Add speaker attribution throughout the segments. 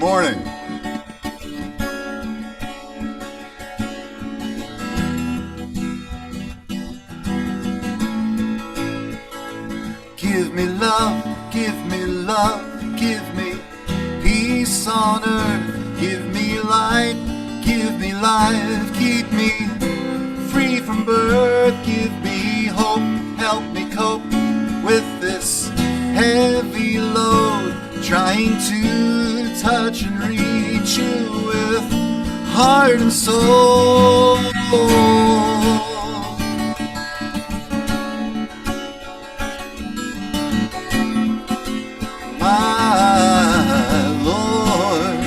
Speaker 1: morning. Give me love, give me love, give me peace on earth. Give me light, give me life, keep me free from birth. Give me hope, help me cope with this heavy load, trying to touch and reach you with heart and soul. My Lord,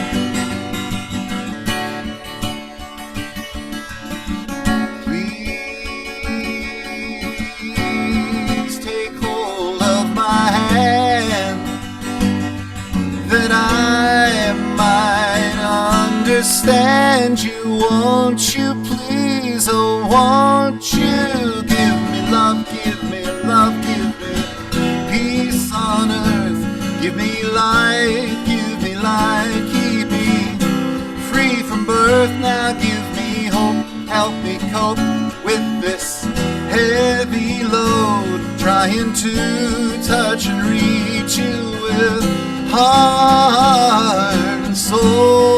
Speaker 1: please take hold of my hand, that I might understand you. Won't you please, oh won't you give me love, give me love, give me peace on earth. Give me light, keep me free from birth. Now give me hope, help me cope with this heavy load, trying to touch and reach you with heart and soul.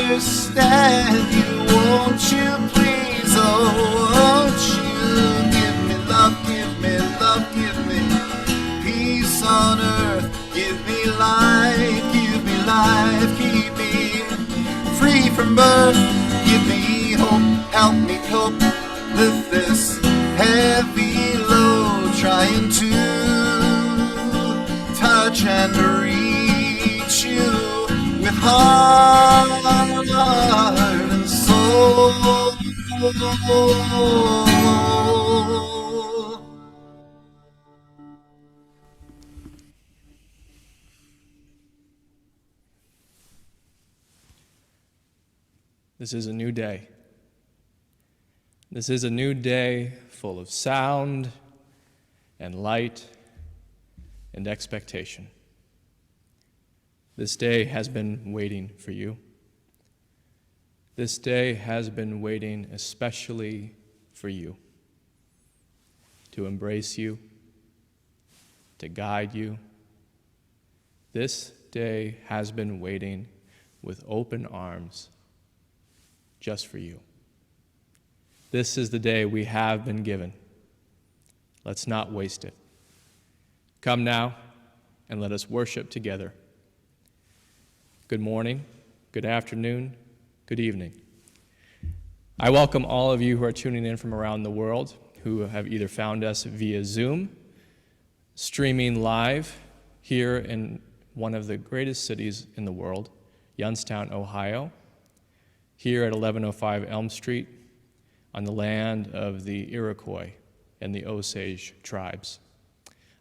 Speaker 1: Understand you, won't you please, oh won't you give me love, give me love, give me peace on earth. Give me life, keep me free from birth. Give me hope, help me cope with this heavy load, trying to touch and reach you with heart and soul.
Speaker 2: This is a new day. This is a new day full of sound and light and expectation. This day has been waiting for you. This day has been waiting especially for you, to embrace you, to guide you. This day has been waiting with open arms just for you. This is the day we have been given. Let's not waste it. Come now and let us worship together. Good morning, good afternoon, good evening. I welcome all of you who are tuning in from around the world, who have either found us via Zoom, streaming live here in one of the greatest cities in the world, Youngstown, Ohio, here at 1105 Elm Street, on the land of the Iroquois and the Osage tribes.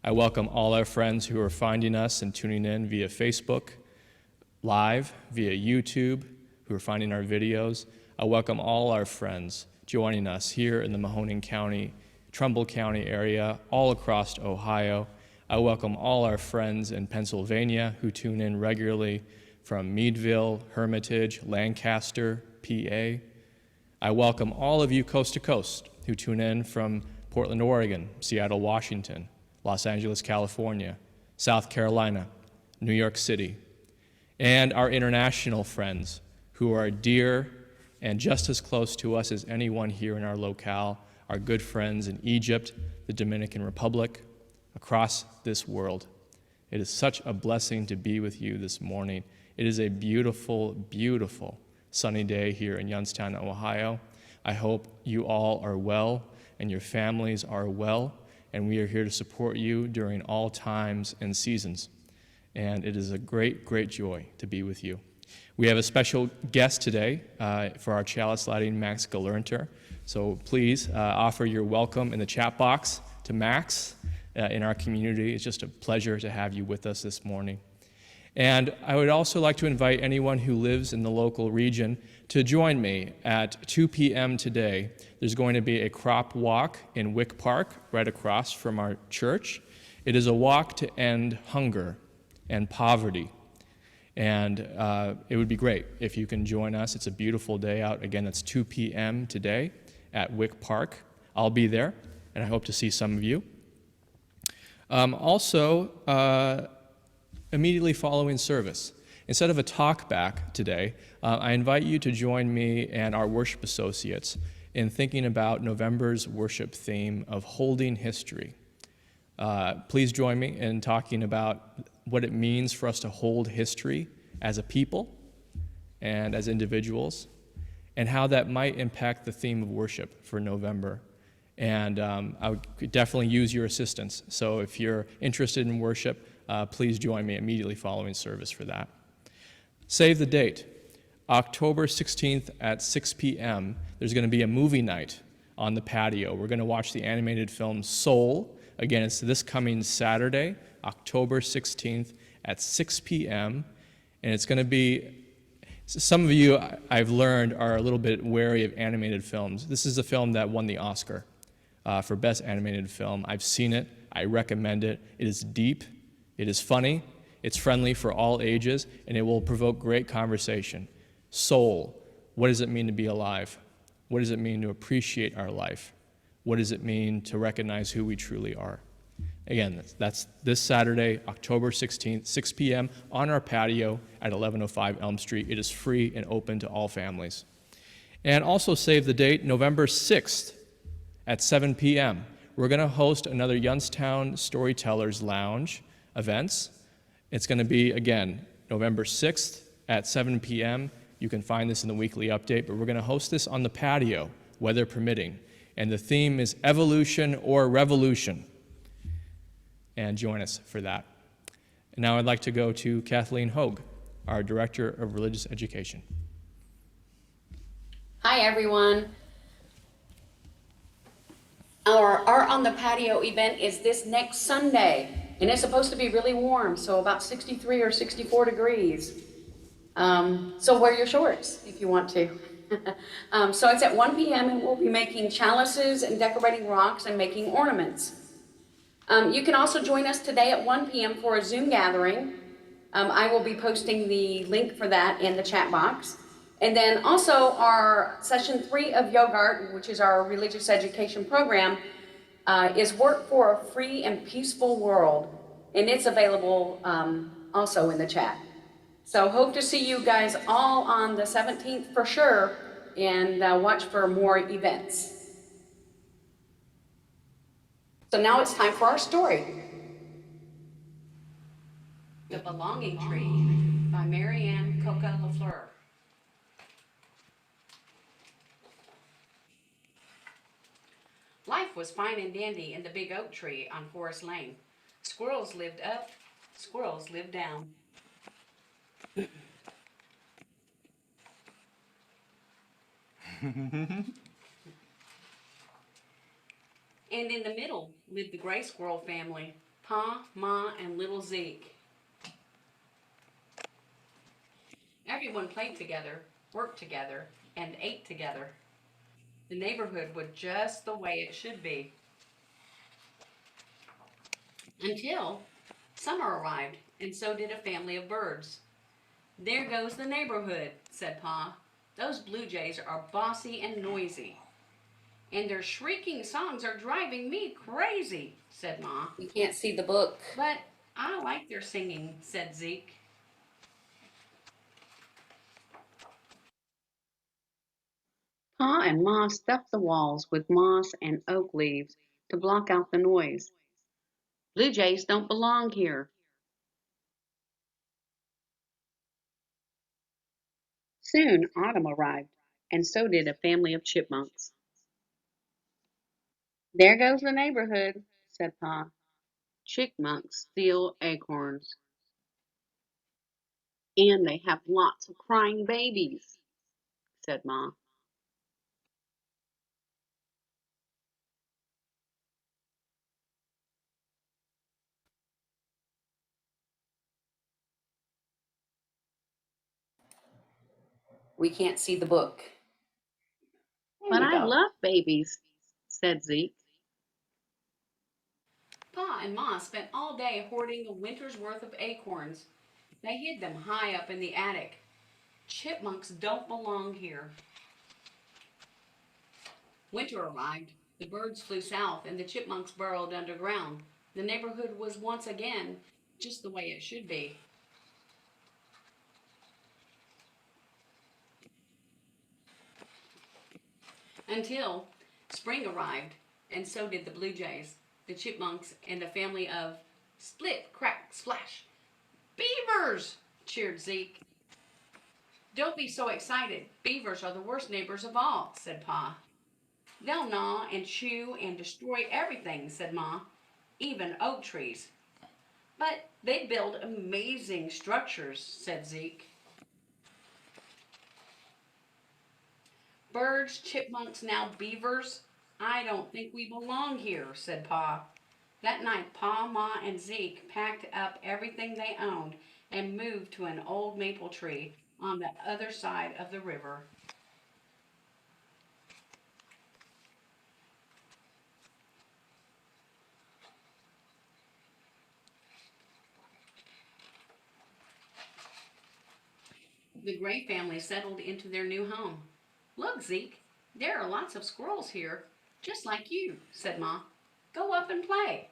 Speaker 2: I welcome all our friends who are finding us and tuning in via Facebook, live, via YouTube, who are finding our videos. I welcome all our friends joining us here in the Mahoning County, Trumbull County area, all across Ohio. I welcome all our friends in Pennsylvania who tune in regularly from Meadville, Hermitage, Lancaster, PA. I welcome all of you coast to coast who tune in from Portland, Oregon, Seattle, Washington, Los Angeles, California, South Carolina, New York City, and our international friends who are dear and just as close to us as anyone here in our locale, our good friends in Egypt, the Dominican Republic, across this world. It is such a blessing to be with you this morning. It is a beautiful, beautiful sunny day here in Youngstown, Ohio. I hope you all are well and your families are well, and we are here to support you during all times and seasons. And it is a great, great joy to be with you. We have a special guest today for our chalice lighting, Max Galernter. So please offer your welcome in the chat box to Max in our community. It's just a pleasure to have you with us this morning. And I would also like to invite anyone who lives in the local region to join me at 2 p.m. today. There's going to be a crop walk in Wick Park, right across from our church. It is a walk to end hunger and poverty. And it would be great if you can join us. It's a beautiful day out. Again, that's 2 p.m. today at Wick Park. I'll be there, and I hope to see some of you. Immediately following service, instead of a talk back today, I invite you to join me and our worship associates in thinking about November's worship theme of holding history. Please join me in talking about what it means for us to hold history as a people and as individuals, and how that might impact the theme of worship for November. And I would definitely use your assistance. So if you're interested in worship, please join me immediately following service for that. Save the date. October 16th at 6 p.m., there's going to be a movie night on the patio. We're going to watch the animated film Soul. Again, it's this coming Saturday, October 16th at 6 p.m. And it's going to be, some of you, I've learned, are a little bit wary of animated films. This is a film that won the Oscar for Best Animated Film. I've seen it. I recommend it. It is deep. It is funny. It's friendly for all ages, and it will provoke great conversation. Soul. What does it mean to be alive? What does it mean to appreciate our life? What does it mean to recognize who we truly are? Again, that's this Saturday, October 16th, 6 p.m. on our patio at 1105 Elm Street. It is free and open to all families. And also save the date, November 6th at 7 p.m. We're going to host another Youngstown Storytellers Lounge events. It's going to be, again, November 6th at 7 p.m. You can find this in the weekly update, but we're going to host this on the patio, weather permitting. And the theme is evolution or revolution. And join us for that. And now I'd like to go to Kathleen Hogue, our Director of Religious Education.
Speaker 3: Hi, everyone. Our Art on the Patio event is this next Sunday, and it's supposed to be really warm, so about 63 or 64 degrees. So wear your shorts if you want to. So it's at 1 p.m. and we'll be making chalices and decorating rocks and making ornaments. You can also join us today at 1 p.m. for a Zoom gathering. I will be posting the link for that in the chat box. And then also our session 3 of Yogurt, which is our religious education program, is Work for a Free and Peaceful World. And it's available also in the chat. So hope to see you guys all on the 17th for sure, and watch for more events. So now it's time for our story. The Belonging Tree by Marianne Coca Lafleur. Life was fine and dandy in the big oak tree on Forest Lane. Squirrels lived up, squirrels lived down. And in the middle lived the gray squirrel family, Pa, Ma, and little Zeke. Everyone played together, worked together, and ate together. The neighborhood was just the way it should be. Until summer arrived, and so did a family of birds. There goes the neighborhood, said Pa. Those blue jays are bossy and noisy. And their shrieking songs are driving me crazy, said Ma. You can't see the book. But I like their singing, said Zeke. Pa and Ma stuffed the walls with moss and oak leaves to block out the noise. Blue jays don't belong here. Soon autumn arrived, and so did a family of chipmunks. There goes the neighborhood, said Pa. Chipmunks steal acorns. And they have lots of crying babies, said Ma. We can't see the book. But I love babies, said Zeke. Pa and Ma spent all day hoarding a winter's worth of acorns. They hid them high up in the attic. Chipmunks don't belong here. Winter arrived. The birds flew south and the chipmunks burrowed underground. The neighborhood was once again just the way it should be. Until spring arrived, and so did the blue jays, the chipmunks, and a family of split, crack, splash. Beavers! Cheered Zeke. Don't be so excited. Beavers are the worst neighbors of all, said Pa. They'll gnaw and chew and destroy everything, said Ma, even oak trees. But they build amazing structures, said Zeke. Birds, chipmunks, now beavers. I don't think we belong here, said Pa. That night, Pa, Ma, and Zeke packed up everything they owned and moved to an old maple tree on the other side of the river. The Gray family settled into their new home. Look, Zeke, there are lots of squirrels here, just like you, said Ma. Go up and play.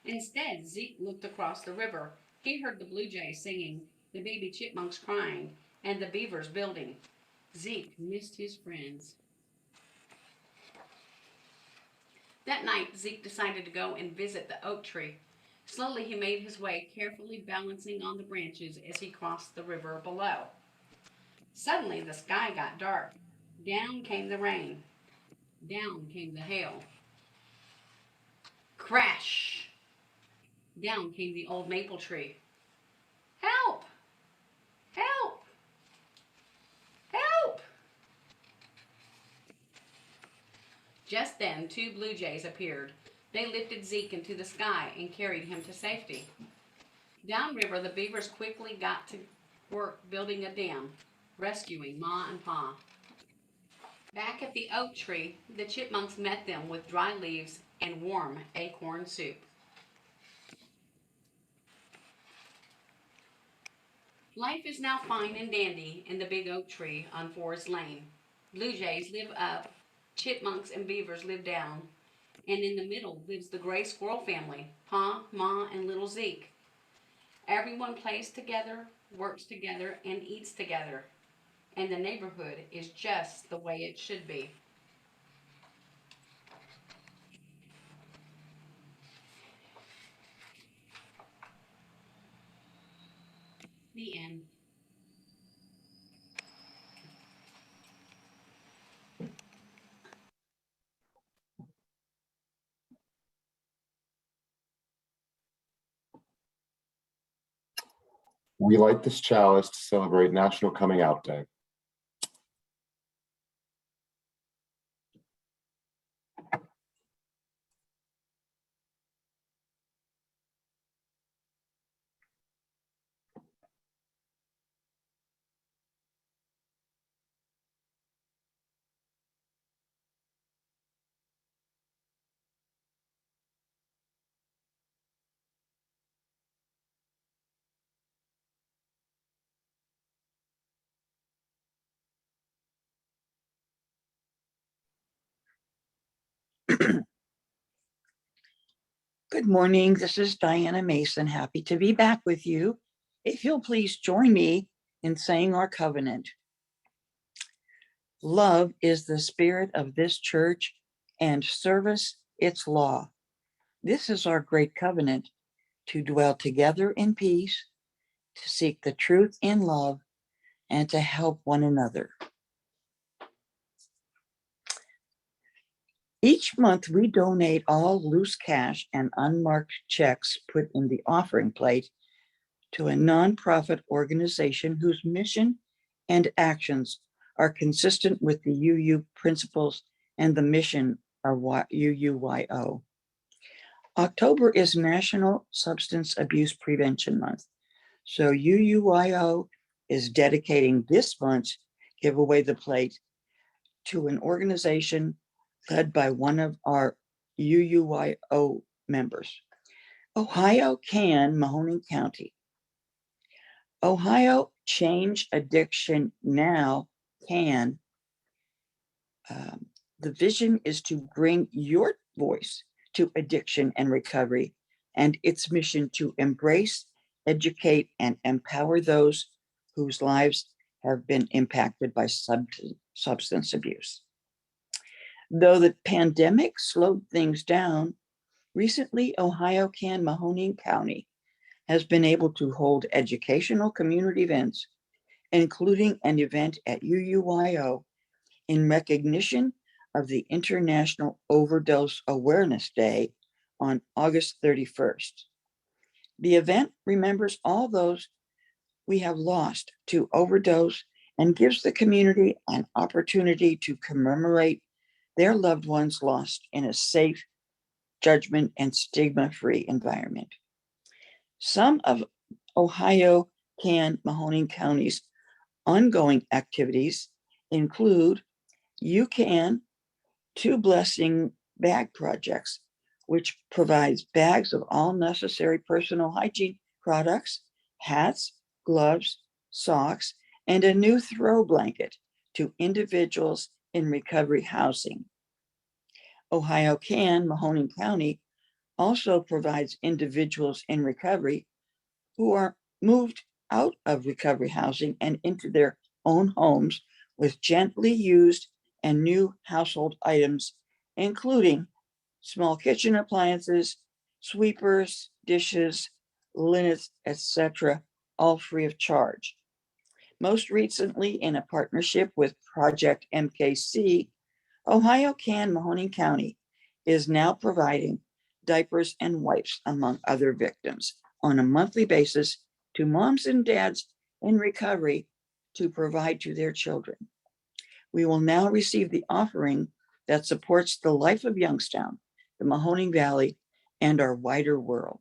Speaker 3: Instead, Zeke looked across the river. He heard the blue jays singing, the baby chipmunks crying, and the beavers building. Zeke missed his friends. That night, Zeke decided to go and visit the oak tree. Slowly, he made his way, carefully balancing on the branches as he crossed the river below. Suddenly, the sky got dark. Down came the rain. Down came the hail. Crash! Down came the old maple tree. Help! Help! Help! Just then, two blue jays appeared. They lifted Zeke into the sky and carried him to safety. Downriver, the beavers quickly got to work building a dam, rescuing Ma and Pa. Back at the oak tree, the chipmunks met them with dry leaves and warm acorn soup. Life is now fine and dandy in the big oak tree on Forest Lane. Blue jays live up, chipmunks and beavers live down, and in the middle lives the gray squirrel family, Pa, Ma, and little Zeke. Everyone plays together, works together, and eats together, and the neighborhood is just the way it should be. The end.
Speaker 4: We light this chalice to celebrate National Coming Out Day.
Speaker 5: Good morning. This is Diana Mason. Happy to be back with you. If you'll please join me in saying our covenant. Love is the spirit of this church and service its law. This is our great covenant, to dwell together in peace, to seek the truth in love, and to help one another. Each month, we donate all loose cash and unmarked checks put in the offering plate to a nonprofit organization whose mission and actions are consistent with the UU principles and the mission of UUYO. October is National Substance Abuse Prevention Month, so UUYO is dedicating this month's Give Away the Plate to an organization led by one of our UUYO members, Ohio Can Mahoning County. Ohio Change Addiction Now Can. The vision is to bring your voice to addiction and recovery, and its mission to embrace, educate, and empower those whose lives have been impacted by substance abuse. Though the pandemic slowed things down, recently Ohio Can Mahoning County has been able to hold educational community events, including an event at UUYO in recognition of the International Overdose Awareness Day on August 31st. The event remembers all those we have lost to overdose and gives the community an opportunity to commemorate their loved ones lost in a safe, judgment, and stigma-free environment. Some of Ohio Can Mahoning County's ongoing activities include UCAN Two Blessing Bag Projects, which provides bags of all necessary personal hygiene products, hats, gloves, socks, and a new throw blanket to individuals in recovery housing. Ohio Can Mahoning County also provides individuals in recovery who are moved out of recovery housing and into their own homes with gently used and new household items, including small kitchen appliances, sweepers, dishes, linens, etc., all free of charge. Most recently, in a partnership with Project MKC, Ohio Can Mahoning County is now providing diapers and wipes, among other victims, on a monthly basis to moms and dads in recovery to provide to their children. We will now receive the offering that supports the life of Youngstown, the Mahoning Valley, and our wider world.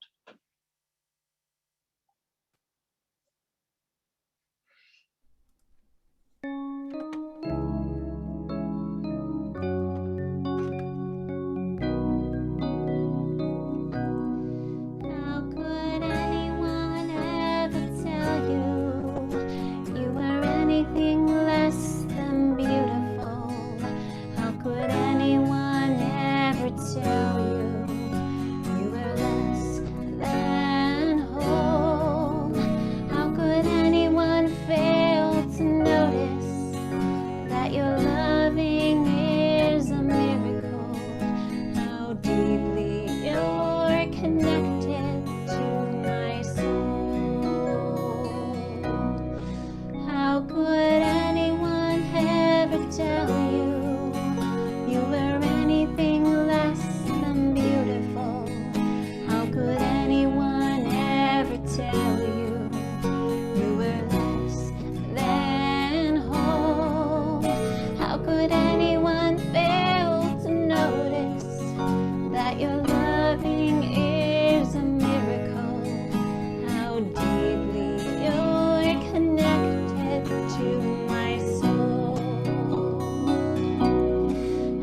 Speaker 6: How could anyone ever tell you you were anything less than beautiful? How could anyone ever tell you you were less than whole? How could anyone fail to notice that your loving is a miracle? How deeply you're connected to my soul. How could anyone ever tell you you were anything less than beautiful? How could anyone ever tell you you were less than whole? How could anyone fail to notice that your loving is a miracle? How deeply you're connected to my soul.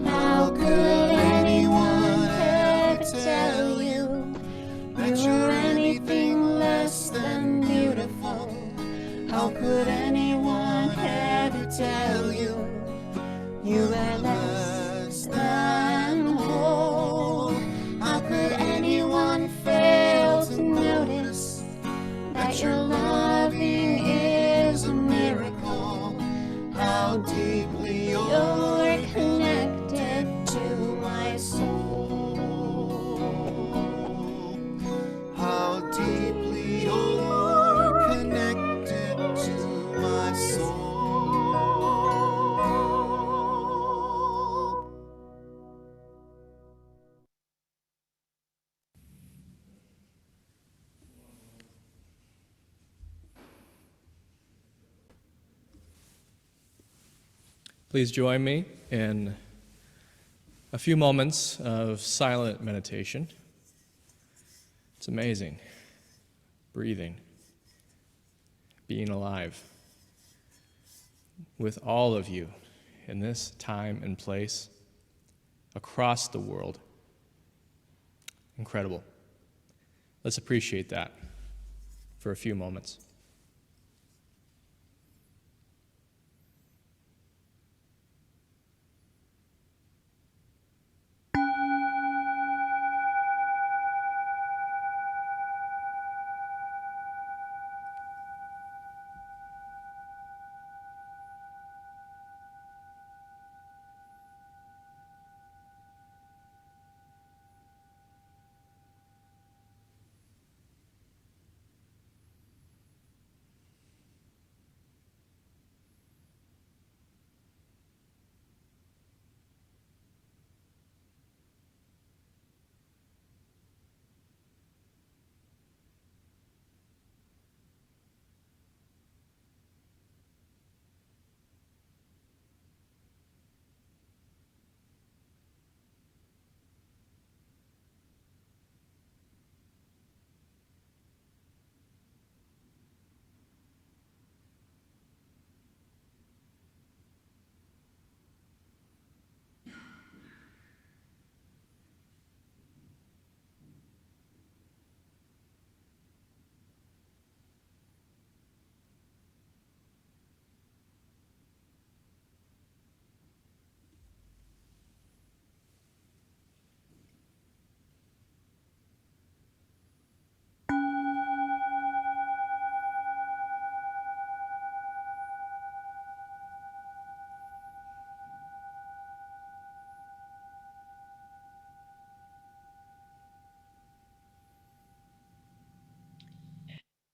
Speaker 6: How could anyone ever tell you you were anything less than beautiful? How could anyone ever tell you you were less than whole?
Speaker 2: Please join me in a few moments of silent meditation. It's amazing. Breathing, being alive with all of you in this time and place across the world. Incredible. Let's appreciate that for a few moments.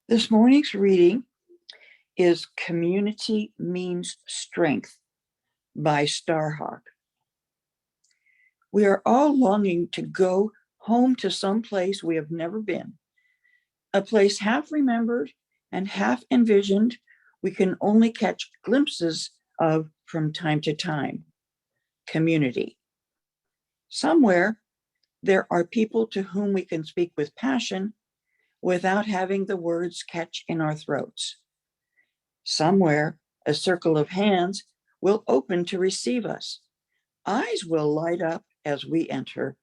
Speaker 5: This morning's reading is Community Means Strength by Starhawk. We are all longing to go home to some place we have never been, a place half remembered and half envisioned we can only catch glimpses of from time to time. Community. Somewhere there are people to whom we can speak with passion without having the words catch in our throats. Somewhere a circle of hands will open to receive us. Eyes will light up as we enter.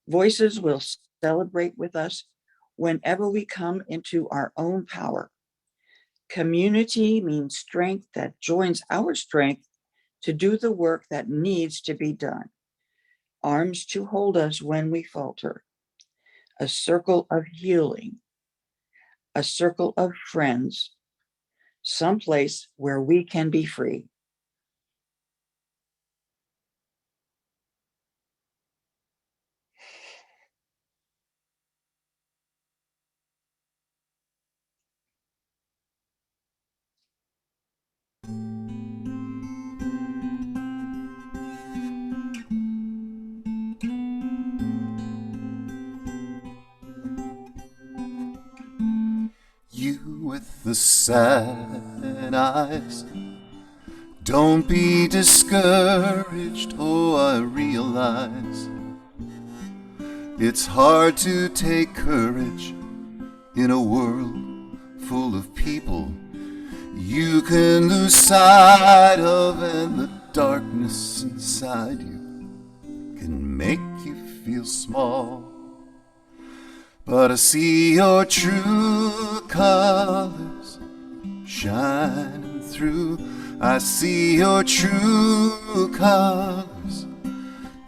Speaker 5: Voices will celebrate with us whenever we come into our own power. Community means strength that joins our strength to do the work that needs to be done. Arms to hold us when we falter. A circle of healing. A circle of friends. Someplace where we can be free.
Speaker 1: You with the sad eyes, don't be discouraged. Oh, I realize it's hard to take courage in a world full of people you can lose sight of, and the darkness inside you can make you feel small. But I see your true colors shining through. I see your true colors.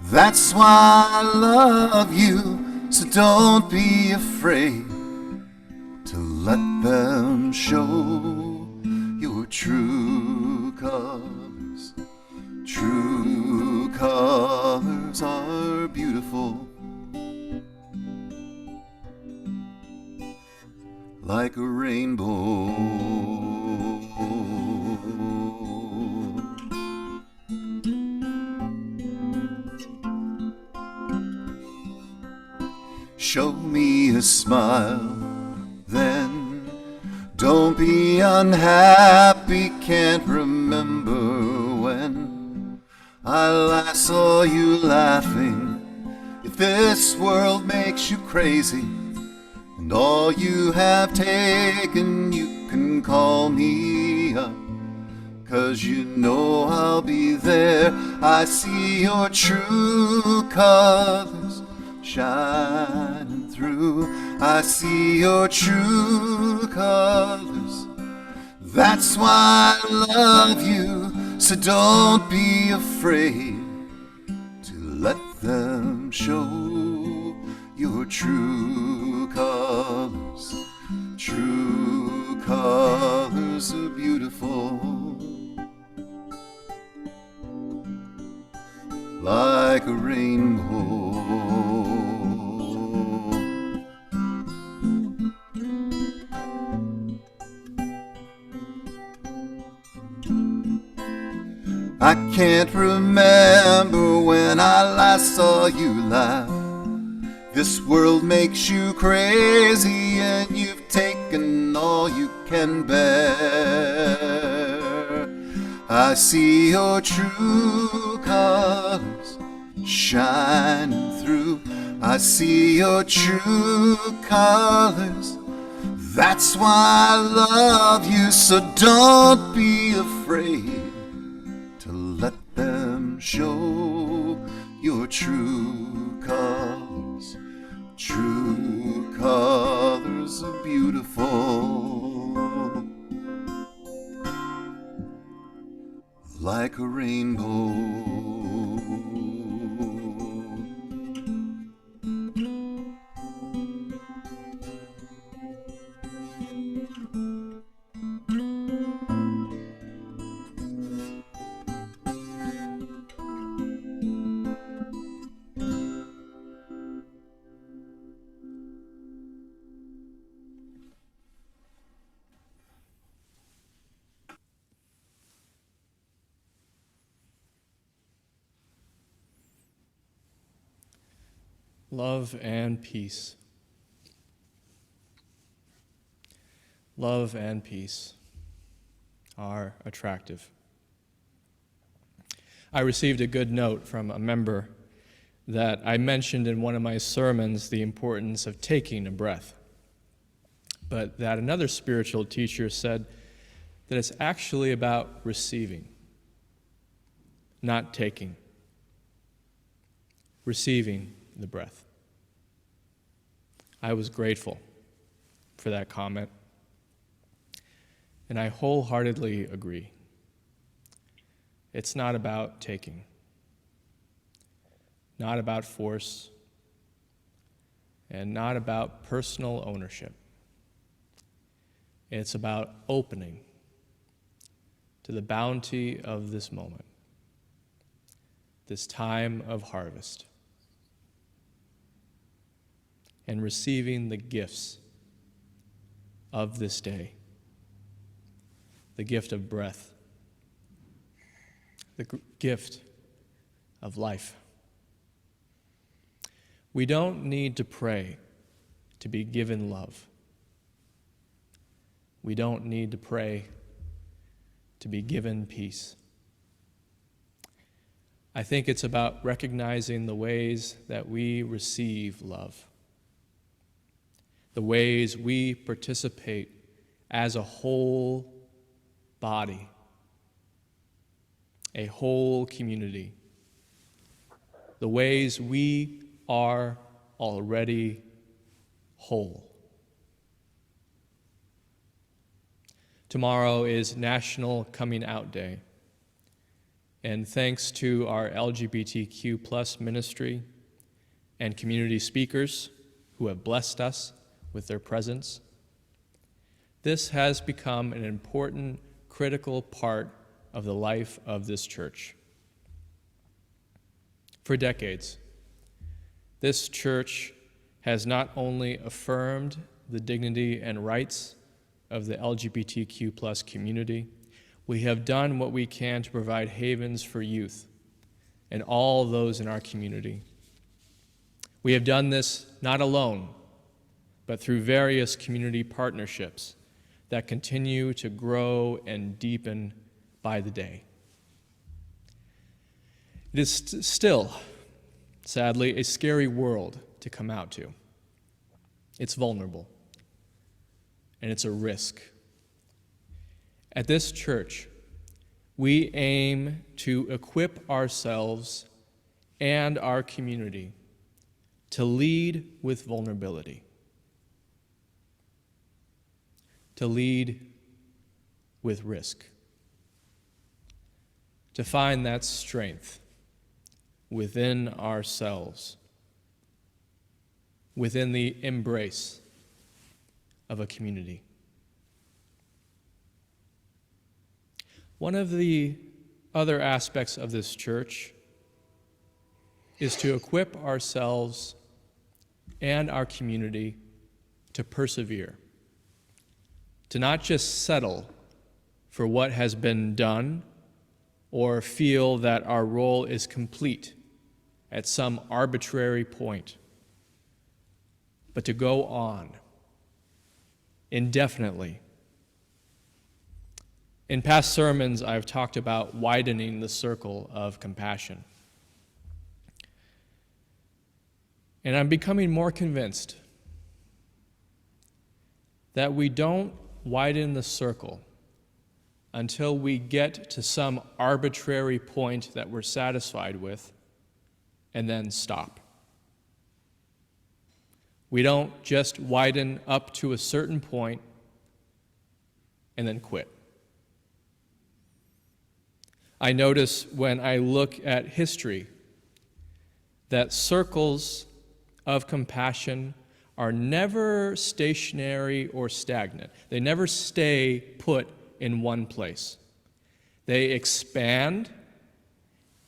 Speaker 1: That's why I love you. So don't be afraid to let them show your true colors. True colors are beautiful, like a rainbow. Show me a smile, then don't be unhappy. Can't remember when I last saw you laughing. If this world makes you crazy, and all you have taken, you can call me up, 'cause you know I'll be there. I see your true colors shining through. I see your true colors. That's why I love you. So don't be afraid to let them show your true colors. True colors are beautiful, like a rainbow. I can't remember when I last saw you laugh. This world makes you crazy, and you've taken all you can bear. I see your true colors shining through. I see your true colors. That's why I love you. So don't be afraid to let them show your true colors. True colors are beautiful, like a rainbow.
Speaker 2: Love and peace. Love and peace are attractive. I received a good note from a member that I mentioned in one of my sermons the importance of taking a breath, but that another spiritual teacher said that it's actually about receiving, not taking. Receiving the breath. I was grateful for that comment, and I wholeheartedly agree. It's not about taking, not about force, and not about personal ownership. It's about opening to the bounty of this moment, this time of harvest, and receiving the gifts of this day, the gift of breath, the gift of life. We don't need to pray to be given love. We don't need to pray to be given peace. I think it's about recognizing the ways that we receive love, the ways we participate as a whole body, a whole community, the ways we are already whole. Tomorrow is National Coming Out Day, and thanks to our LGBTQ plus ministry and community speakers who have blessed us with their presence, this has become an important, critical part of the life of this church. For decades, this church has not only affirmed the dignity and rights of the LGBTQ plus community, we have done what we can to provide havens for youth and all those in our community. We have done this not alone, but through various community partnerships that continue to grow and deepen by the day. It is still, sadly, a scary world to come out to. It's vulnerable, and it's a risk. At this church, we aim to equip ourselves and our community to lead with vulnerability, to lead with risk, to find that strength within ourselves, within the embrace of a community. One of the other aspects of this church is to equip ourselves and our community to persevere, to not just settle for what has been done or feel that our role is complete at some arbitrary point, but to go on indefinitely. In past sermons, I've talked about widening the circle of compassion. And I'm becoming more convinced that we don't widen the circle until we get to some arbitrary point that we're satisfied with and then stop. We don't just widen up to a certain point and then quit. I notice when I look at history that circles of compassion are never stationary or stagnant. They never stay put in one place. They expand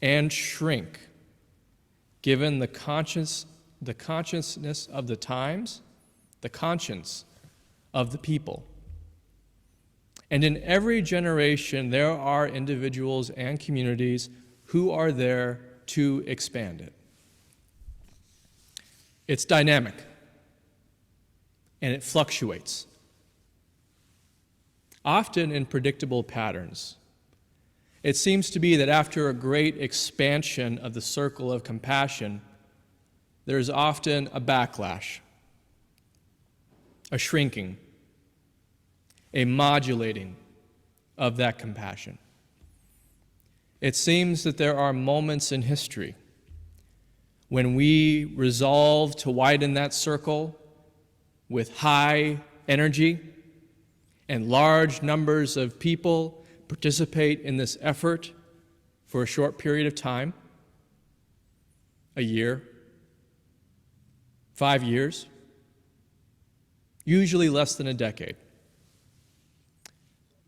Speaker 2: and shrink given the consciousness of the times, the conscience of the people. And in every generation, there are individuals and communities who are there to expand it. It's dynamic, and it fluctuates, often in predictable patterns. It seems to be that after a great expansion of the circle of compassion, there's often a backlash, a shrinking, a modulating of that compassion. It seems that there are moments in history when we resolve to widen that circle with high energy and large numbers of people participate in this effort for a short period of time, a year, 5 years, usually less than a decade.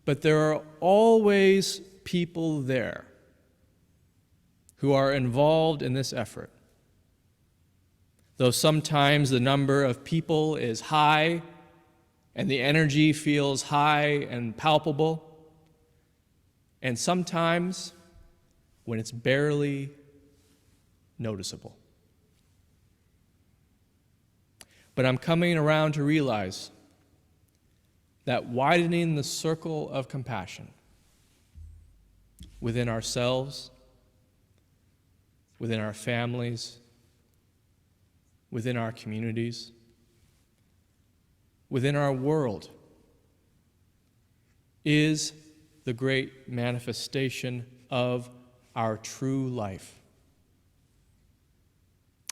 Speaker 2: But there are always people there who are involved in this effort. Though sometimes the number of people is high and the energy feels high and palpable, and sometimes when it's barely noticeable. But I'm coming around to realize that widening the circle of compassion within ourselves, within our families, within our communities, within our world, is the great manifestation of our true life.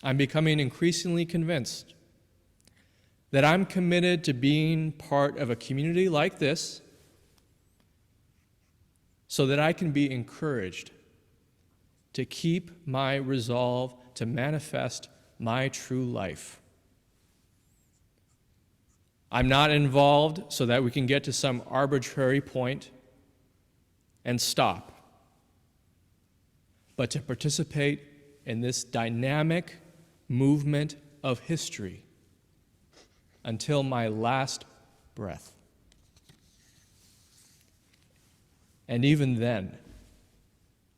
Speaker 2: I'm becoming increasingly convinced that I'm committed to being part of a community like this so that I can be encouraged to keep my resolve to manifest my true life. I'm not involved so that we can get to some arbitrary point and stop, but to participate in this dynamic movement of history until my last breath. And even then,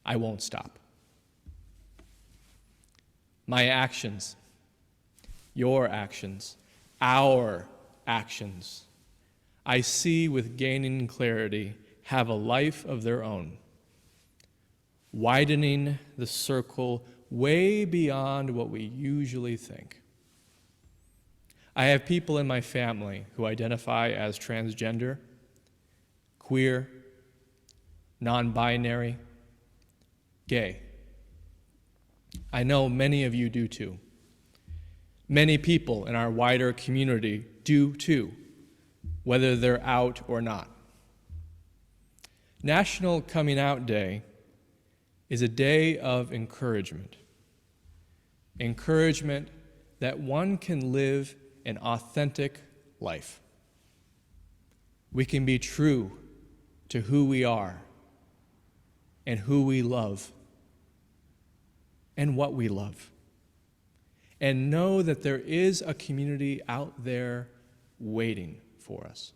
Speaker 2: I won't stop. My actions, your actions, our actions, I see with gaining clarity, have a life of their own. widening the circle way beyond what we usually think. I have people in my family who identify as transgender, queer, non-binary, gay. I know many of you do too. Many people in our wider community do too, whether they're out or not. National Coming Out Day is a day of encouragement. Encouragement that one can live an authentic life. We can be true to who we are and who we love and what we love, and know that there is a community out there waiting for us.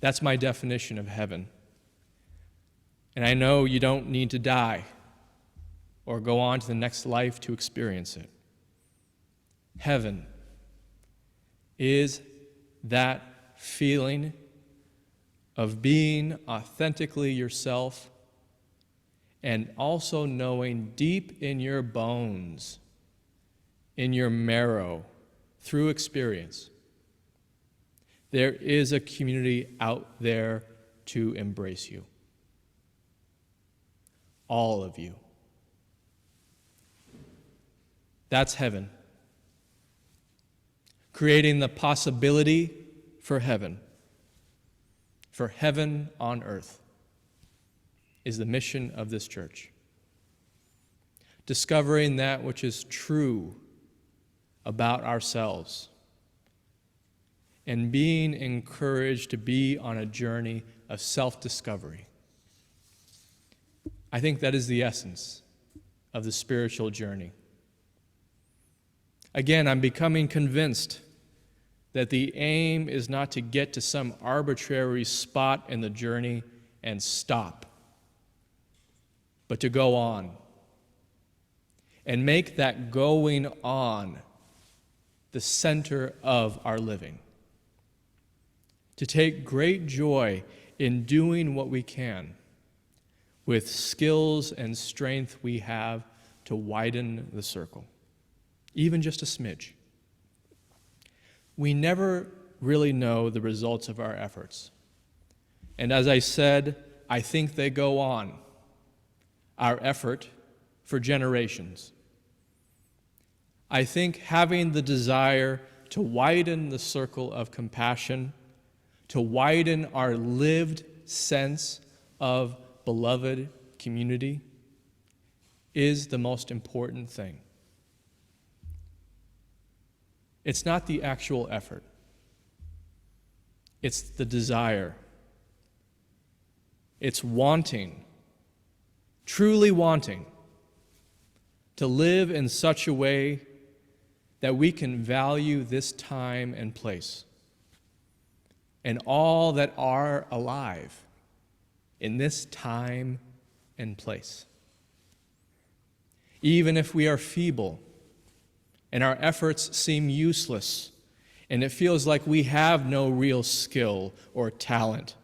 Speaker 2: That's my definition of heaven. And I know you don't need to die or go on to the next life to experience it. Heaven is that feeling of being authentically yourself and also knowing deep in your bones, in your marrow, through experience, there is a community out there to embrace you. All of you. That's heaven. Creating the possibility for heaven on earth, is the mission of this church. Discovering that which is true about ourselves and being encouraged to be on a journey of self-discovery. I think that is the essence of the spiritual journey. Again, I'm becoming convinced that the aim is not to get to some arbitrary spot in the journey and stop, but to go on and make that going on the center of our living. To take great joy in doing what we can with skills and strength we have to widen the circle, even just a smidge. We never really know the results of our efforts. And as I said, I think they go on, our effort, for generations. I think having the desire to widen the circle of compassion, to widen our lived sense of beloved community, is the most important thing. It's not the actual effort. It's the desire. It's wanting, truly wanting, to live in such a way that we can value this time and place and all that are alive in this time and place. Even if we are feeble and our efforts seem useless and it feels like we have no real skill or talent,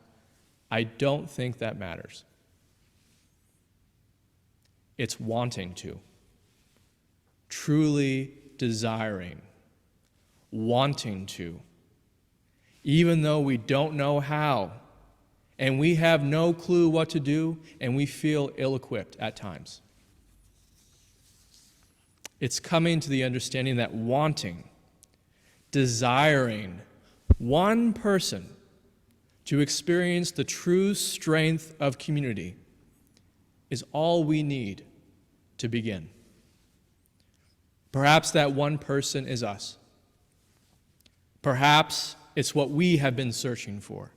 Speaker 2: I don't think that matters. It's wanting to, truly desiring, wanting to, even though we don't know how, and we have no clue what to do, and we feel ill-equipped at times. It's coming to the understanding that wanting, desiring one person to experience the true strength of community is all we need to begin. Perhaps that one person is us. Perhaps it's what we have been searching for.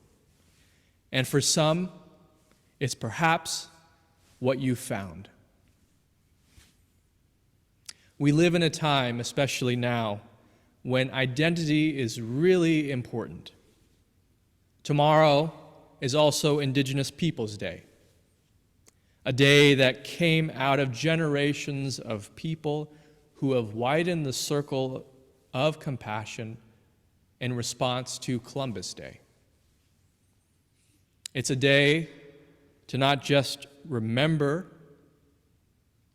Speaker 2: And for some, it's perhaps what you found. We live in a time, especially now, when identity is really important. Tomorrow is also Indigenous Peoples Day, a day that came out of generations of people who have widened the circle of compassion in response to Columbus Day. It's a day to not just remember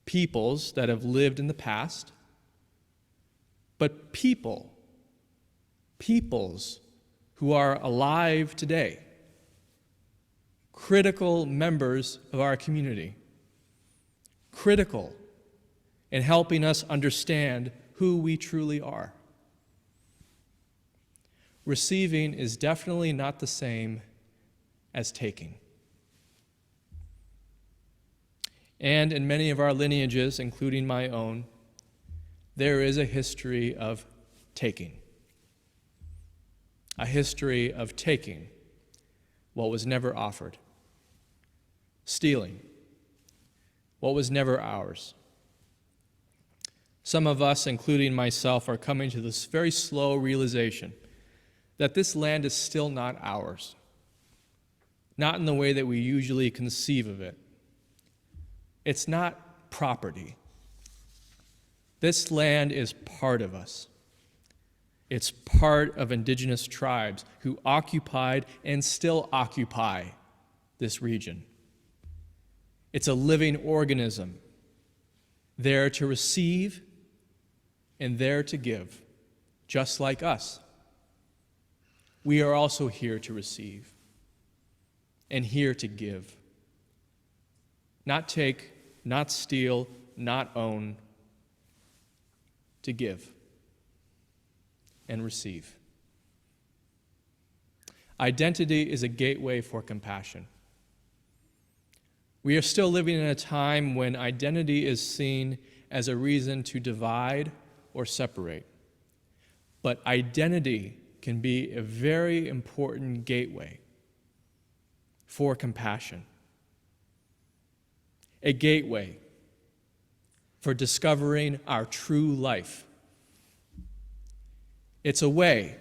Speaker 2: peoples that have lived in the past, but peoples who are alive today, critical members of our community, critical in helping us understand who we truly are. Receiving is definitely not the same as taking. And in many of our lineages, including my own, there is a history of taking. A history of taking what was never offered. Stealing what was never ours. Some of us, including myself, are coming to this very slow realization that this land is still not ours. Not in the way that we usually conceive of it. It's not property. This land is part of us. It's part of indigenous tribes who occupied and still occupy this region. It's a living organism, there to receive and there to give, just like us. We are also here to receive and here to give. Not take, not steal, not own, to give and receive. Identity is a gateway for compassion. We are still living in a time when identity is seen as a reason to divide or separate. But identity can be a very important gateway for compassion. A gateway for discovering our true life. It's a way,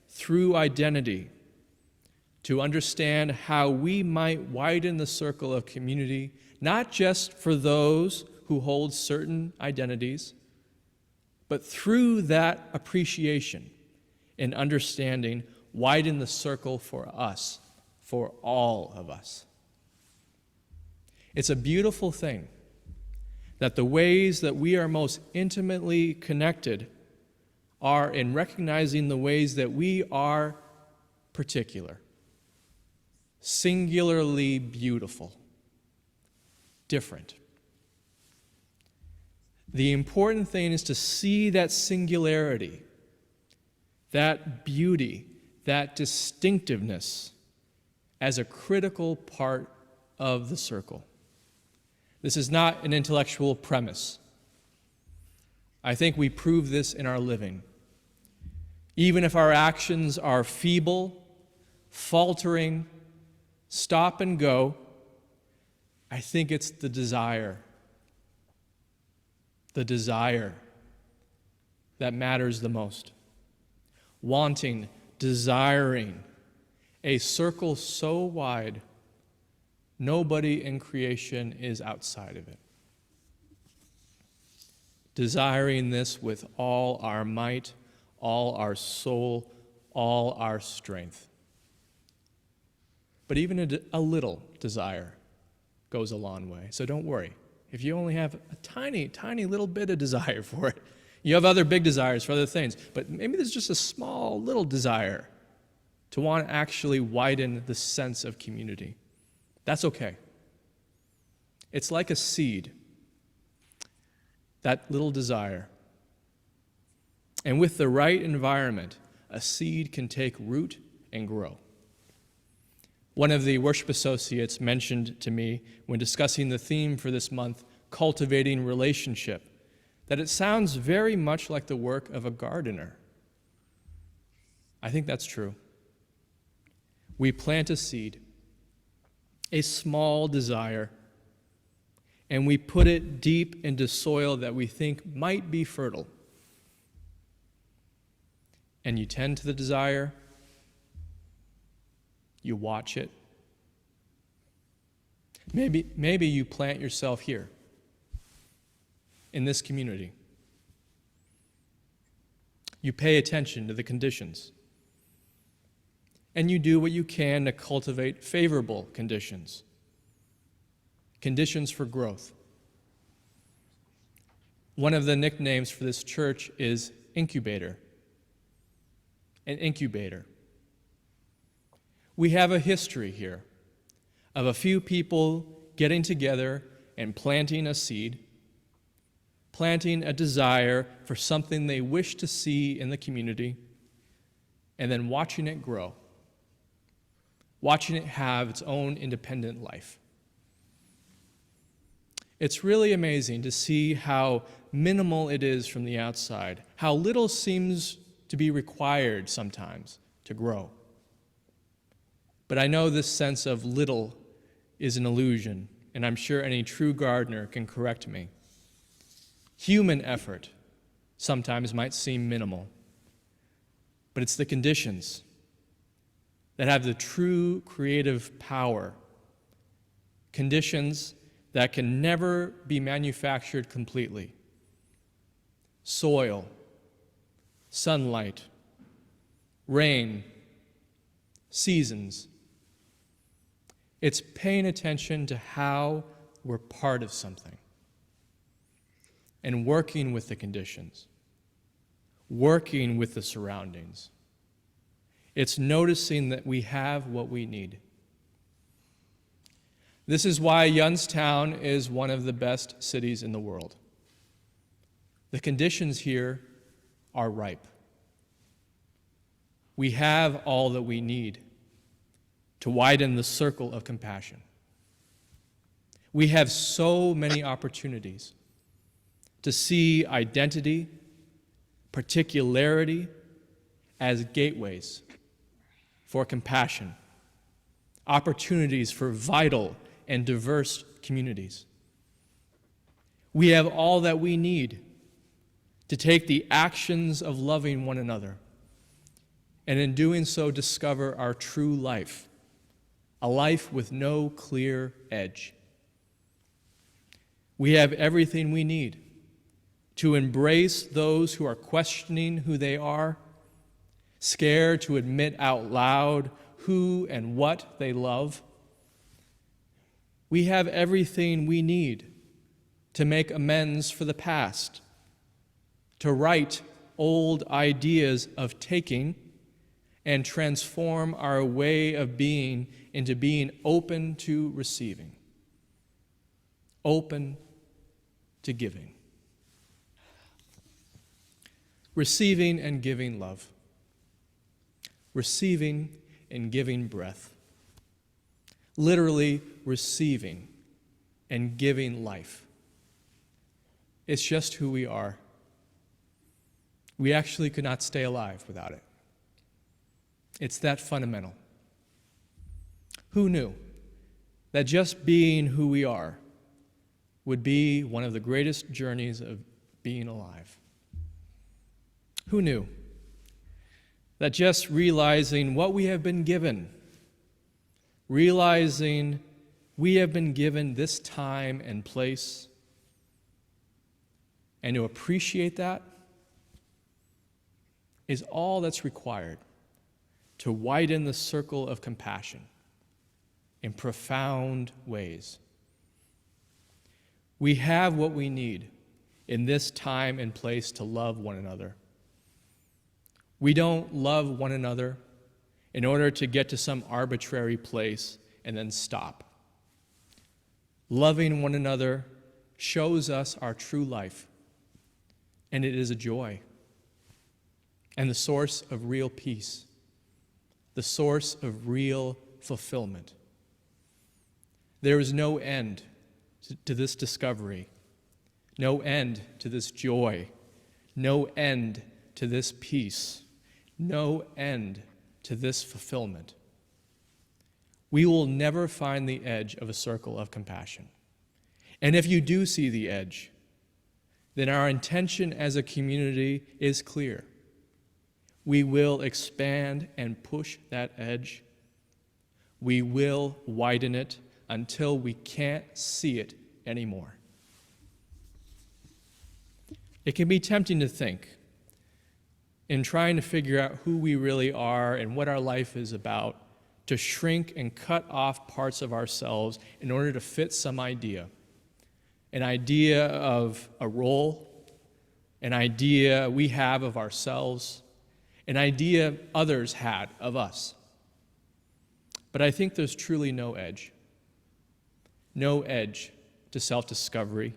Speaker 2: through identity, to understand how we might widen the circle of community, not just for those who hold certain identities, but through that appreciation and understanding, widen the circle for us, for all of us. It's a beautiful thing that the ways that we are most intimately connected are in recognizing the ways that we are particular, singularly beautiful, different. The important thing is to see that singularity, that beauty, that distinctiveness as a critical part of the circle. This is not an intellectual premise. I think we prove this in our living. Even if our actions are feeble, faltering, stop and go, I think it's the desire that matters the most. Wanting, desiring a circle so wide, nobody in creation is outside of it. Desiring this with all our might, all our soul, all our strength. But even a little desire goes a long way. So don't worry. If you only have a tiny, tiny little bit of desire for it, you have other big desires for other things. But maybe there's just a small little desire to want to actually widen the sense of community. That's okay. It's like a seed, that little desire. And with the right environment, a seed can take root and grow. One of the worship associates mentioned to me when discussing the theme for this month, cultivating relationship, that it sounds very much like the work of a gardener. I think that's true. We plant a seed, a small desire, and we put it deep into soil that we think might be fertile. And you tend to the desire, you watch it. Maybe you plant yourself here, in this community. You pay attention to the conditions. And you do what you can to cultivate favorable conditions. conditions for growth. One of the nicknames for this church is incubator. An incubator. We have a history here of a few people getting together and planting a seed, planting a desire for something they wish to see in the community, and then watching it grow, watching it have its own independent life. It's really amazing to see how minimal it is from the outside, how little seems to be required sometimes to grow. But I know this sense of little is an illusion, and I'm sure any true gardener can correct me. Human effort sometimes might seem minimal, but it's the conditions that have the true creative power, conditions that can never be manufactured completely. Soil, sunlight, rain, seasons. It's paying attention to how we're part of something and working with the conditions, working with the surroundings. It's noticing that we have what we need. This is why Youngstown is one of the best cities in the world. The conditions here are ripe. We have all that we need to widen the circle of compassion. We have so many opportunities to see identity, particularity as gateways for compassion, opportunities for vital and diverse communities. We have all that we need to take the actions of loving one another, and in doing so discover our true life, a life with no clear edge. We have everything we need to embrace those who are questioning who they are, scared to admit out loud who and what they love. We have everything we need to make amends for the past, to right old ideas of taking and transform our way of being into being open to receiving, open to giving. Receiving and giving love. Receiving and giving breath. Literally receiving and giving life. It's just who we are. We actually could not stay alive without it. It's that fundamental. Who knew that just being who we are would be one of the greatest journeys of being alive? Who knew that just realizing what we have been given, realizing we have been given this time and place, and to appreciate that is all that's required to widen the circle of compassion in profound ways. We have what we need in this time and place to love one another. We don't love one another in order to get to some arbitrary place and then stop. Loving one another shows us our true life, and it is a joy and the source of real peace, the source of real fulfillment. There is no end to this discovery, no end to this joy, no end to this peace, no end to this fulfillment. We will never find the edge of a circle of compassion. And if you do see the edge, then our intention as a community is clear. We will expand and push that edge. We will widen it until we can't see it anymore. It can be tempting to think, in trying to figure out who we really are and what our life is about, to shrink and cut off parts of ourselves in order to fit some idea. An idea of a role, an idea we have of ourselves, an idea others had of us. But I think there's truly no edge. No edge to self-discovery,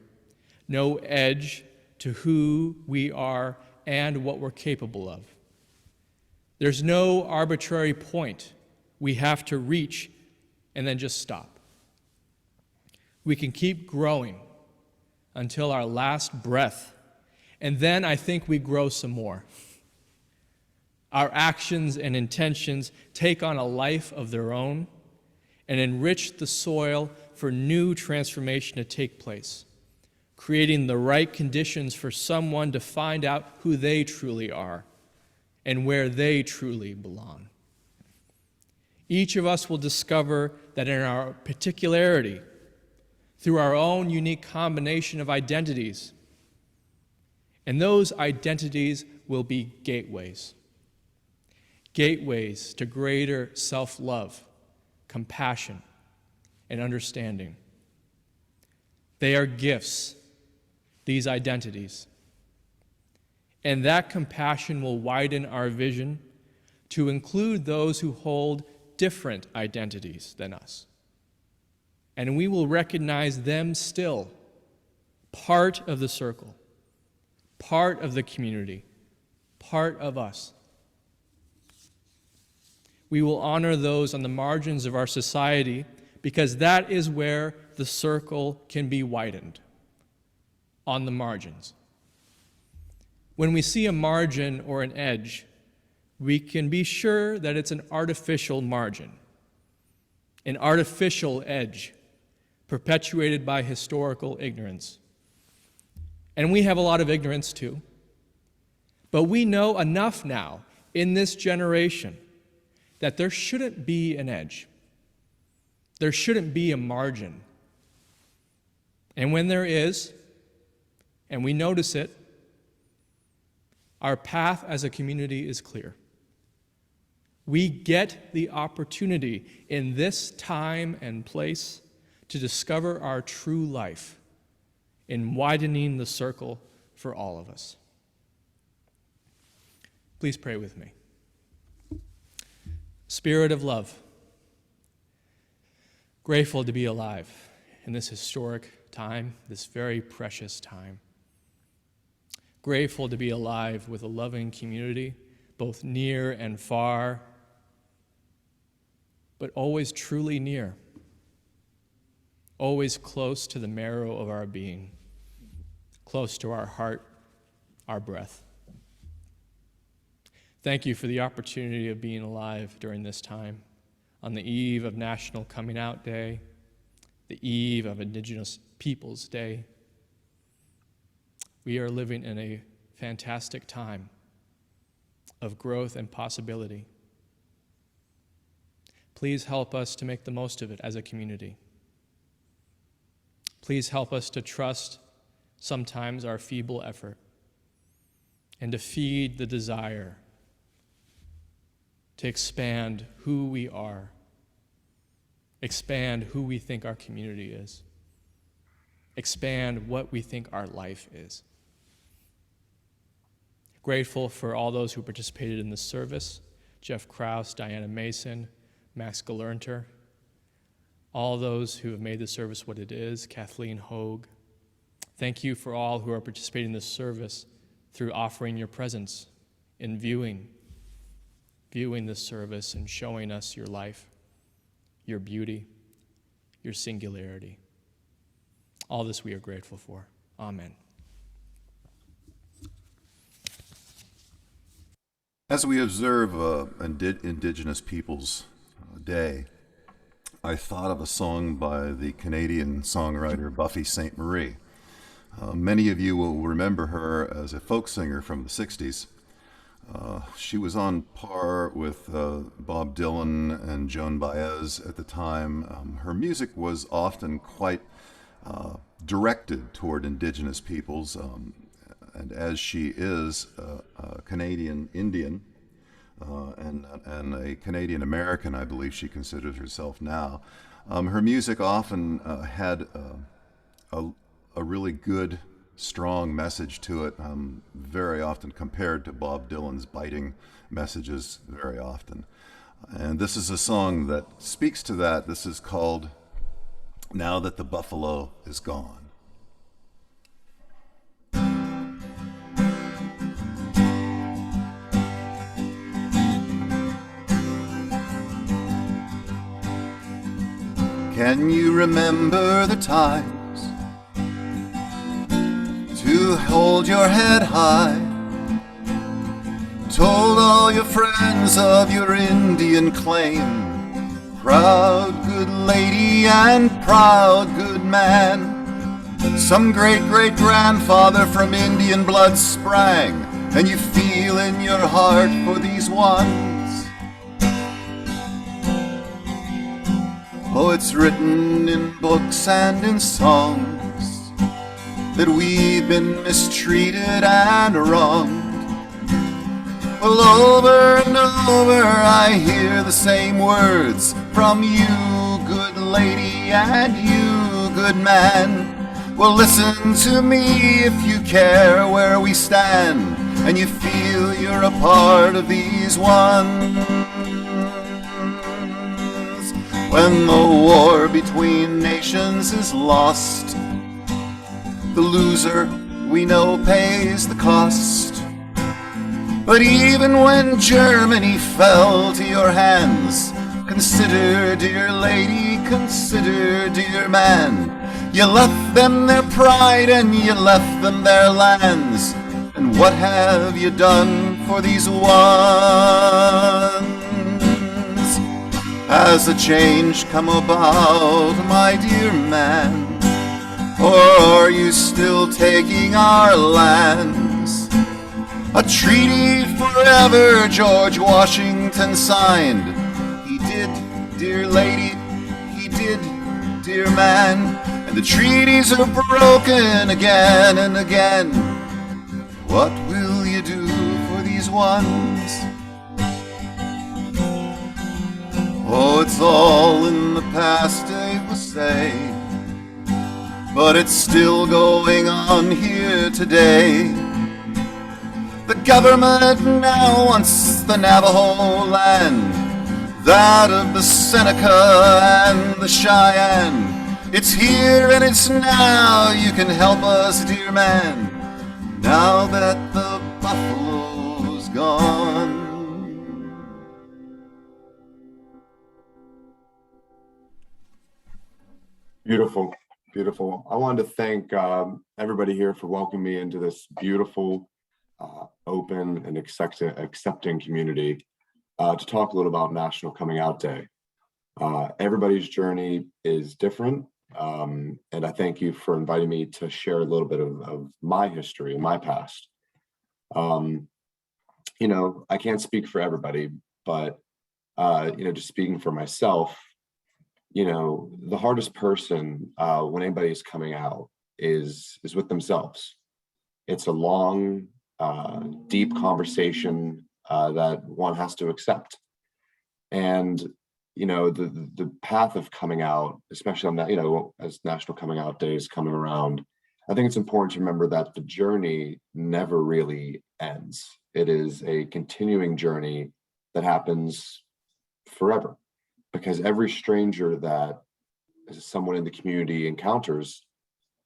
Speaker 2: no edge to who we are and what we're capable of. There's no arbitrary point we have to reach and then just stop. We can keep growing until our last breath, and then I think we grow some more. Our actions and intentions take on a life of their own and enrich the soil for new transformation to take place, creating the right conditions for someone to find out who they truly are and where they truly belong. Each of us will discover that in our particularity, through our own unique combination of identities, and those identities will be gateways. Gateways to greater self-love, compassion, and understanding. They are gifts, these identities. And that compassion will widen our vision to include those who hold different identities than us. And we will recognize them still part of the circle, part of the community, part of us. We will honor those on the margins of our society because that is where the circle can be widened, on the margins. When we see a margin or an edge, we can be sure that it's an artificial margin, an artificial edge perpetuated by historical ignorance. And we have a lot of ignorance too. But we know enough now in this generation that there shouldn't be an edge. There shouldn't be a margin. And when there is, and we notice it, our path as a community is clear. We get the opportunity in this time and place to discover our true life in widening the circle for all of us. Please pray with me. Spirit of love, grateful to be alive in this historic time, this very precious time. Grateful to be alive with a loving community, both near and far, but always truly near, always close to the marrow of our being, close to our heart, our breath. Thank you for the opportunity of being alive during this time, on the eve of National Coming Out Day, the eve of Indigenous Peoples Day. We are living in a fantastic time of growth and possibility. Please help us to make the most of it as a community. Please help us to trust sometimes our feeble effort and to feed the desire to expand who we are, expand who we think our community is, expand what we think our life is. Grateful for all those who participated in the service, Jeff Krause, Diana Mason, Max Galernter, all those who have made the service what it is, Kathleen Hogue. Thank you for all who are participating in this service through offering your presence in viewing this service and showing us your life, your beauty, your singularity. All this we are grateful for. Amen.
Speaker 7: As we observe Indigenous Peoples Day, I thought of a song by the Canadian songwriter Buffy St. Marie. Many of you will remember her as a folk singer from the 60s. She was on par with Bob Dylan and Joan Baez at the time. Her music was often quite directed toward Indigenous peoples, and as she is a Canadian Indian, and a Canadian American, I believe she considers herself now. Her music often had a really good, strong message to it, very often compared to Bob Dylan's biting messages very often. And this is a song that speaks to that. This is called Now That the Buffalo Is Gone. Can you remember the times to hold your head high? Told all your friends of your Indian claim. Proud good lady and proud good man. Some great-great-grandfather from Indian blood sprang, and you feel in your heart for these ones. Oh, it's written in books and in songs that we've been mistreated and wronged. Well, over and over I hear the same words from you, good lady, and you, good man. Well, listen to me if you care where we stand, and you feel you're a part of these ones. When the war between nations is lost, the loser we know pays the cost. But even when Germany fell to your hands, consider, dear lady, consider, dear man, you left them their pride and you left them their lands. And what have you done for these ones? Has a change come about, my dear man? Or are you still taking our lands? A treaty forever George Washington signed. He did, dear lady, he did, dear man. And the treaties are broken again and again. What will you do for these ones? Oh, it's all in the past, they will say, but it's still going on here today. The government now wants the Navajo land, that of the Seneca and the Cheyenne. It's here and it's now, you can help us, dear man, now that the buffalo's gone.
Speaker 4: Beautiful, beautiful. I wanted to thank everybody here for welcoming me into this beautiful, open and accepting community to talk a little about National Coming Out Day. Everybody's journey is different, and I thank you for inviting me to share a little bit of my history and my past. You know, I can't speak for everybody, but you know, just speaking for myself, you know, the hardest person when anybody's coming out is with themselves. It's a long, deep conversation that one has to accept. And, you know, the path of coming out, especially on that, you know, as National Coming Out Day is coming around, I think it's important to remember that the journey never really ends. It is a continuing journey that happens forever. Because every stranger that someone in the community encounters,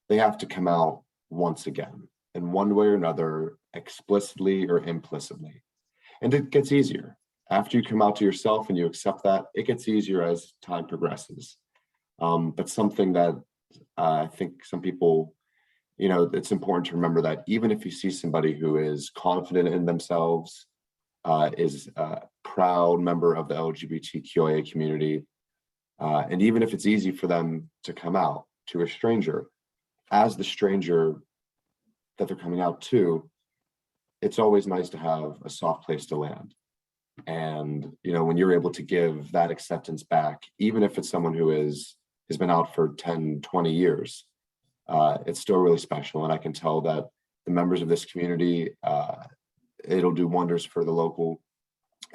Speaker 4: they have to come out once again, in one way or another, explicitly or implicitly. And it gets easier. After you come out to yourself and you accept that, it gets easier as time progresses. But something that I think some people, you know, it's important to remember that even if you see somebody who is confident in themselves, is a proud member of the LGBTQIA community. And even if it's easy for them to come out to a stranger, as the stranger that they're coming out to, it's always nice to have a soft place to land. And, you know, when you're able to give that acceptance back, even if it's someone who has been out for 10, 20 years, it's still really special. And I can tell that the members of this community, it'll do wonders for the local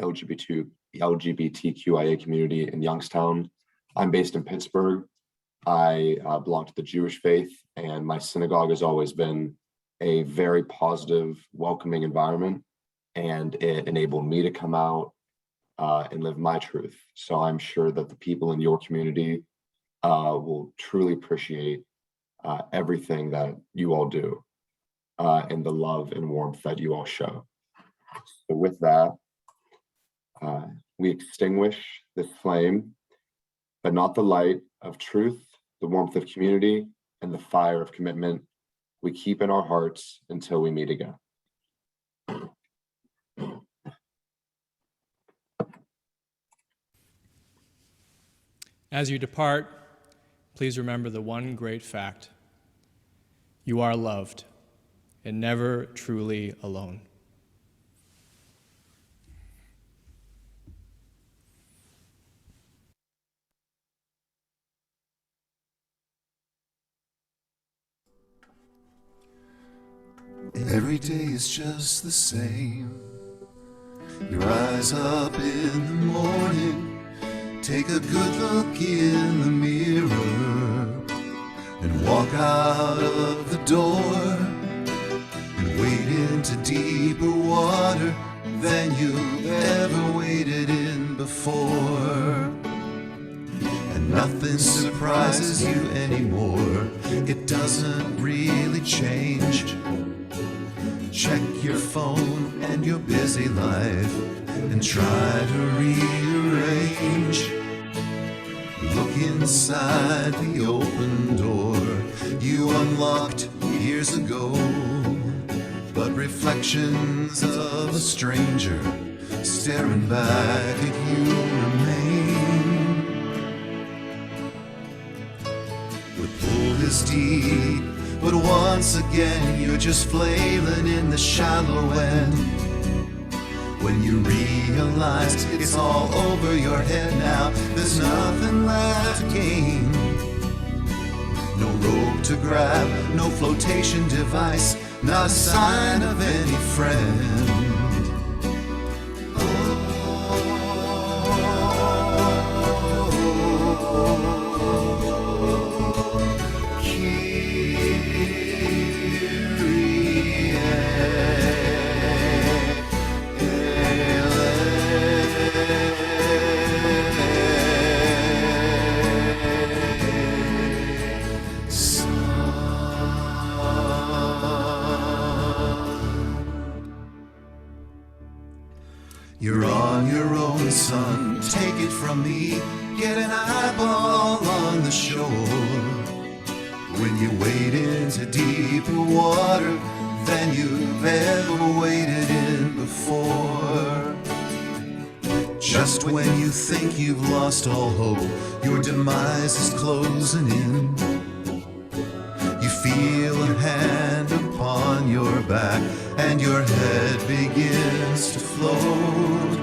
Speaker 4: LGBTQIA community in Youngstown. I'm based in Pittsburgh. I belong to the Jewish faith, and my synagogue has always been a very positive, welcoming environment, and it enabled me to come out and live my truth. So I'm sure that the people in your community will truly appreciate everything that you all do and the love and warmth that you all show. So with that, we extinguish this flame, but not the light of truth, the warmth of community, and the fire of commitment we keep in our hearts until we meet again.
Speaker 2: As you depart, please remember the one great fact: you are loved and never truly alone.
Speaker 7: Every day is just the same. You rise up in the morning, take a good look in the mirror, and walk out of the door and wade into deeper water than you've ever waded in before. And nothing surprises you anymore. It doesn't really change. Check your phone and your busy life and try to rearrange. Look inside the open door you unlocked years ago, but reflections of a stranger staring back at you remain. The pull is deep, but once again you're just flailing in the shallow end. When you realize it's all over your head now, there's nothing left to gain. No rope to grab, no flotation device, not a sign of any friend. You're on your own, son, take it from me. Get an eyeball on the shore. When you wade into deeper water than you've ever waded in before. Just when you think you've lost all hope, your demise is closing in. You feel a hand upon your back and your head begins to float.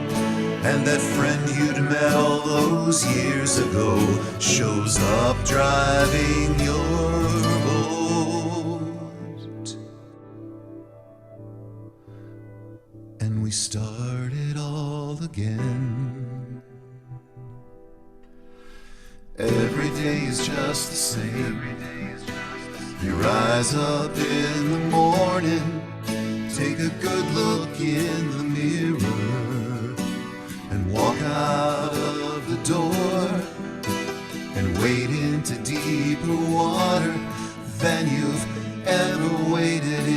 Speaker 7: And that friend you'd met all those years ago shows up driving your boat. And we start it all again. Every day is just the same. You rise up in the morning, take a good look in the mirror, and walk out of the door and wade into deeper water than you've ever waded